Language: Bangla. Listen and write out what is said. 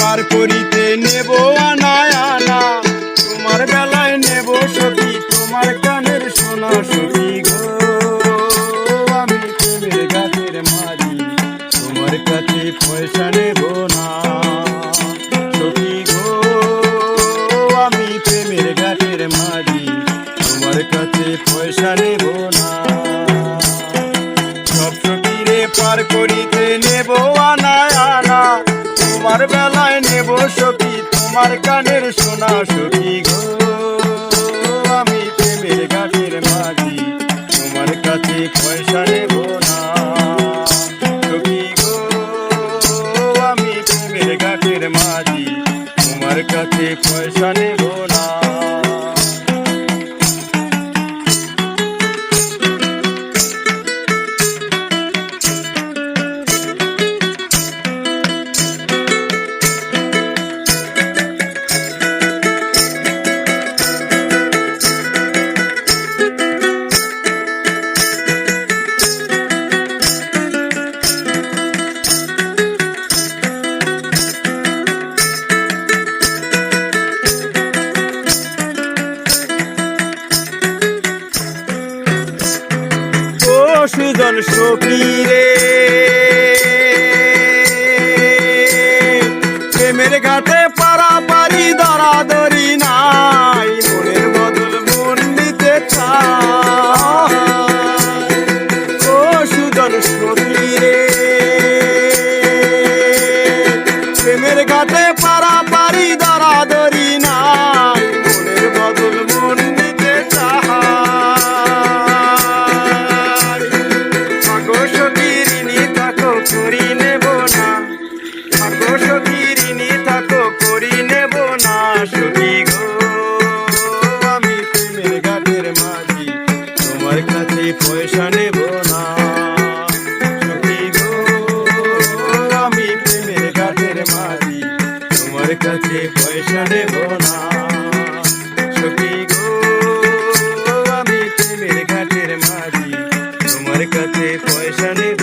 পার করিতে নেব আনা আনা, তোমার বেলায় নেব সখী তোমার কানের সোনা। সখী গো আমি প্রেমের গাছের মাঝি, তোমার কাছে পয়সা নেব না। সখী গো আমি প্রেমের গাছের মাঝি, তোমার কাছে পয়সা নেব না। সব সখীরে পার করিতে নেব আনা আনা, তোমার বেলায় নেব সখী তোমার কানের সোনা। সখী গো আমি প্রেমের গাছের মাঝি, তোমার কাছে পয়সা নেব না। সখী গো আমি প্রেমের গাছের মাঝি, তোমার কাছে পয়সা নেব না। সুজন সখী রে প্রেমের ঘাটে পারাপারি দরাদরি নাই, মনের বদল মন নিতে চায়। ও সুজন সখী রে প্রেমের ঘাটে পারাপারি দরাদরি নাই, মনের বদল মন নিতে চায়। করি নেব না, থাকো সখী ঋণী থাকো করি নেব না। সখী গো আমি প্রেমের ঘাটের মাঝি, তোমার কাছে পয়সা নেব না। সখী গো আমি প্রেমের ঘাটের মাঝি, তোমার কাছে পয়সা নেব না। সখী গো আমি প্রেমের ঘাটের মাঝি, তোমার কাছে পয়সা নেব